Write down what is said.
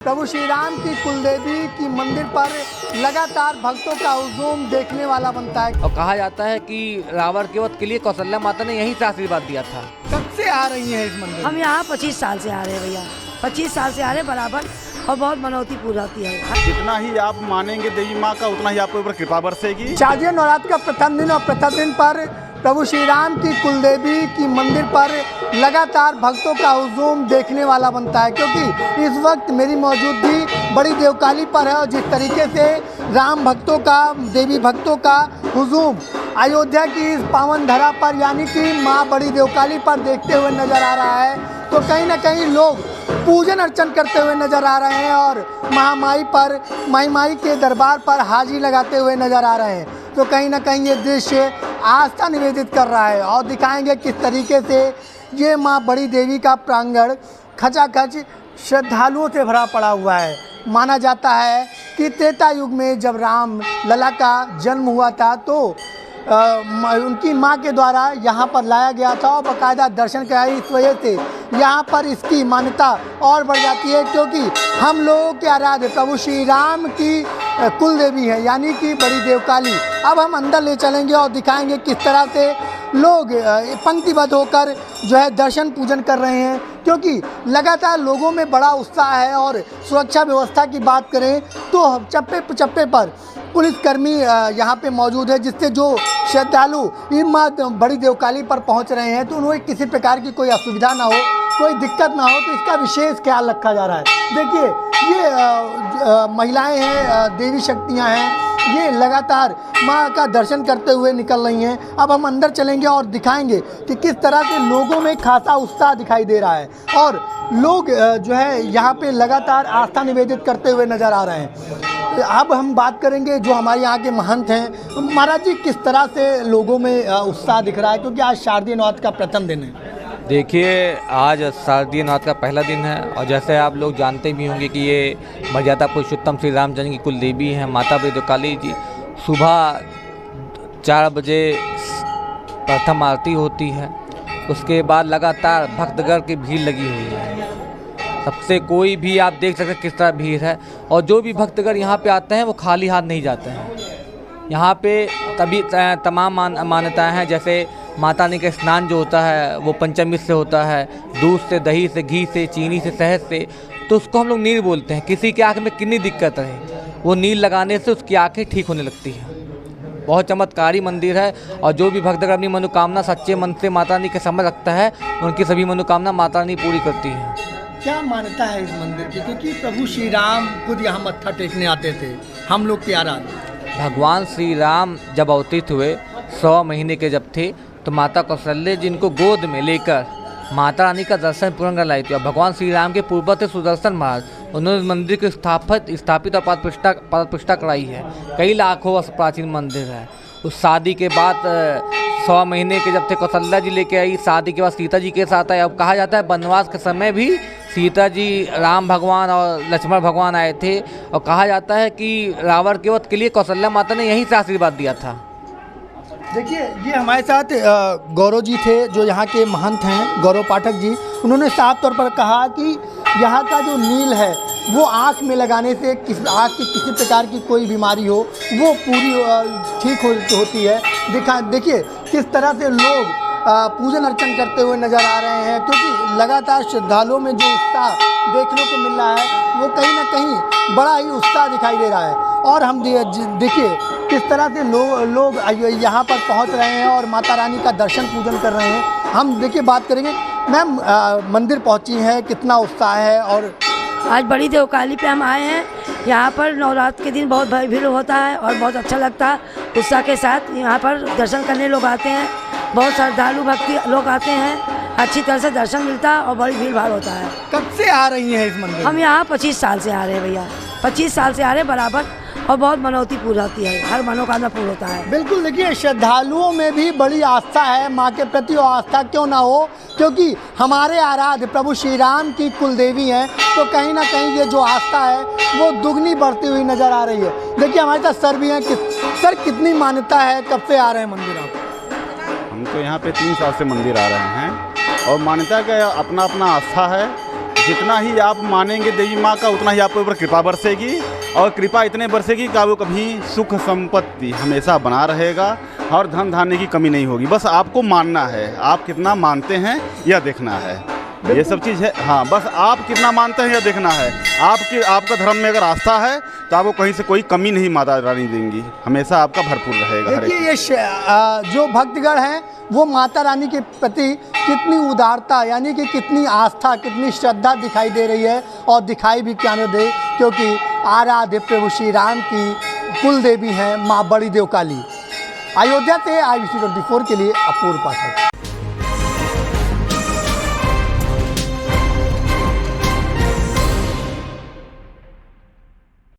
प्रभु श्री राम की कुलदेवी की मंदिर पर लगातार भक्तों का हुजूम देखने वाला बनता है। और कहा जाता है कि रावण के वध के लिए कौशल्या माता ने यहीं से आशीर्वाद दिया था। कब से आ रही हैं इस मंदिर? हम यहाँ 25 साल से आ रहे हैं भैया, 25 साल से आ रहे बराबर, और बहुत मनौती पूरी होती है। जितना ही आप मानेंगे देवी माँ का उतना ही आपके ऊपर कृपा बरसेगी। शारदीय नवरात्र का प्रथम दिन और प्रथम दिन पर प्रभु श्री राम की कुलदेवी की मंदिर पर लगातार भक्तों का हुजूम देखने वाला बनता है, क्योंकि इस वक्त मेरी मौजूदगी बड़ी देवकाली पर है और जिस तरीके से राम भक्तों का, देवी भक्तों का हुजूम अयोध्या की इस पावन धरा पर यानी कि माँ बड़ी देवकाली पर देखते हुए नजर आ रहा है, तो कहीं ना कहीं लोग पूजन अर्चन करते हुए नजर आ रहे हैं और महामाई पर, माई के दरबार पर हाजिरी लगाते हुए नजर आ रहे हैं। तो कहीं ना कहीं ये दृश्य आस्था निवेदित कर रहा है और दिखाएंगे किस तरीके से ये माँ बड़ी देवी का प्रांगण खचाखच श्रद्धालुओं से भरा पड़ा हुआ है। माना जाता है कि त्रेता युग में जब राम लला का जन्म हुआ था तो उनकी माँ के द्वारा यहाँ पर लाया गया था और बाकायदा दर्शन कराई। इस वजह से यहाँ पर इसकी मान्यता और बढ़ जाती है, क्योंकि हम लोगों के आराध्य प्रभु श्री राम की कुल देवी है यानी कि बड़ी देवकाली। अब हम अंदर ले चलेंगे और दिखाएंगे किस तरह से लोग पंक्तिबद्ध होकर जो है दर्शन पूजन कर रहे हैं, क्योंकि लगातार लोगों में बड़ा उत्साह है। और सुरक्षा व्यवस्था की बात करें तो चप्पे पर पुलिसकर्मी यहाँ पे मौजूद है, जिससे जो श्रद्धालु इन माँ बड़ी देवकाली पर पहुँच रहे हैं तो उन्हें किसी प्रकार की कोई असुविधा ना हो, कोई दिक्कत ना हो, तो इसका विशेष ख्याल रखा जा रहा है। देखिए ये महिलाएं हैं, देवी शक्तियाँ हैं, ये लगातार माँ का दर्शन करते हुए निकल रही हैं। अब हम अंदर चलेंगे और दिखाएंगे कि किस तरह से लोगों में खासा उत्साह दिखाई दे रहा है और लोग जो है यहाँ पे लगातार आस्था निवेदित करते हुए नज़र आ रहे हैं। अब हम बात करेंगे जो हमारे यहाँ के महंत हैं। महाराज जी, किस तरह से लोगों में उत्साह दिख रहा है, क्योंकि आज शारदीय नवरात्र का प्रथम दिन है? देखिए, आज शारदीय नवरात्र का पहला दिन है और जैसे आप लोग जानते भी होंगे कि ये मर्यादा पुरुषोत्तम श्री रामचंद्र की कुल देवी हैं माता बड़ी देवकाली जी। सुबह 4 बजे प्रथम आरती होती है, उसके बाद लगातार भक्तगण की भीड़ लगी हुई है। सबसे कोई भी आप देख सकते हैं किस तरह भीड़ है, और जो भी भक्तगण यहाँ पे आते हैं वो खाली हाथ नहीं जाते हैं। यहाँ पे तभी तमाम मान्यताएं हैं, जैसे माता रानी का स्नान जो होता है वो पंचामृत से होता है, दूध से, दही से, घी से, चीनी से, शहद से, तो उसको हम लोग नीर बोलते हैं। किसी की आँख में कितनी दिक्कत है, वो नीर लगाने से उसकी आँखें ठीक होने लगती हैं। बहुत चमत्कारी मंदिर है और जो भी भक्तगण अपनी मनोकामना सच्चे मन से माता रानी के समझ रखता है, उनकी सभी मनोकामना माता रानी पूरी करती है। क्या मान्यता है इस मंदिर की, क्योंकि प्रभु श्री राम खुद यहाँ मत्था टेकने आते थे, हम लोग के आराध्य भगवान श्री राम जब अवतरित हुए 100 महीने के जब थे, तो माता कौशल्या जी इनको गोद में लेकर माता रानी का दर्शन पूर्ण कराई थी। और भगवान श्री राम के पूर्व थे सुदर्शन महाराज, उन्होंने मंदिर को स्थापित और पाद प्रतिष्ठा कराई है। कई लाखों वर्ष प्राचीन मंदिर है। उस शादी के बाद 100 महीने के जब थे कौशल्या जी लेके आई, शादी के बाद सीता जी के साथ आए। अब कहा जाता है वनवास के समय भी सीता जी, राम भगवान और लक्ष्मण भगवान आए थे, और कहा जाता है कि रावण के वध के लिए कौशल्या माता ने यहीं से आशीर्वाद दिया था। देखिए, ये हमारे साथ गौरव जी थे जो यहाँ के महंत हैं, गौरव पाठक जी। उन्होंने साफ तौर पर कहा कि यहाँ का जो नील है वो आँख में लगाने से आँख की किसी प्रकार की कोई बीमारी हो वो पूरी ठीक होती है। देखिए किस तरह से लोग पूजन अर्चन करते हुए नज़र आ रहे हैं, क्योंकि लगातार श्रद्धालुओं में जो उत्साह देखने को मिल रहा है वो कहीं ना कहीं बड़ा ही उत्साह दिखाई दे रहा है। और हम देखिए किस तरह से लोग यहाँ पर पहुँच रहे हैं और माता रानी का दर्शन पूजन कर रहे हैं। हम देखिए बात करेंगे। मैम, मंदिर पहुँची हैं, कितना उत्साह है? और आज बड़ी देवकाली पे हम आए हैं। यहाँ पर नवरात्र के दिन बहुत भीड़ होता है और बहुत अच्छा लगता है। उत्साह के साथ यहाँ पर दर्शन करने लोग आते हैं, बहुत श्रद्धालु भक्ति लोग आते हैं, अच्छी तरह से दर्शन मिलता है और बड़ी भीड़ भाड़ होता है। कब से आ रही हैं इस मंदिर? हम यहाँ 25 साल से आ रहे हैं भैया, 25 साल से आ रहे हैं बराबर, और बहुत मनौती पूरी होती है, हर मनोकामना पूर्ण होता है। बिल्कुल, देखिए श्रद्धालुओं में भी बड़ी आस्था है माँ के प्रति, और आस्था क्यों ना हो, क्योंकि हमारे आराध्य प्रभु श्री राम की कुल देवी हैं, तो कहीं ना कहीं ये जो आस्था है वो दुगनी बढ़ती हुई नज़र आ रही है। देखिए हमारे साथ सर भी हैं। सर, कितनी मान्यता है, कब से आ रहे हैं मंदिर आप? हम तो यहाँ पे 3 साल से मंदिर आ रहे हैं और मान्यता का अपना अपना आस्था है। जितना ही आप मानेंगे देवी माँ का उतना ही आपके ऊपर कृपा बरसेगी, और कृपा इतने बरसेगी कि वो कभी सुख संपत्ति हमेशा बना रहेगा और धन धान्य की कमी नहीं होगी। बस आपको मानना है, आप कितना मानते हैं यह देखना है, ये सब चीज़ है। हाँ, बस आप कितना मानते हैं यह देखना है। आपका धर्म में अगर आस्था है तो आपको कहीं से कोई कमी नहीं माता रानी देंगी, हमेशा आपका भरपूर रहेगा। हर एक देखिए ये जो भक्तगण हैं वो माता रानी के प्रति कितनी उदारता यानी कि कितनी आस्था, कितनी श्रद्धा दिखाई दे रही है, और दिखाई भी क्या न दे, क्योंकि आराध्य प्रभु श्री राम की कुल देवी हैं माँ बड़ी देव काली। अयोध्या से IBC 24 के लिए अपूर्व पाठक।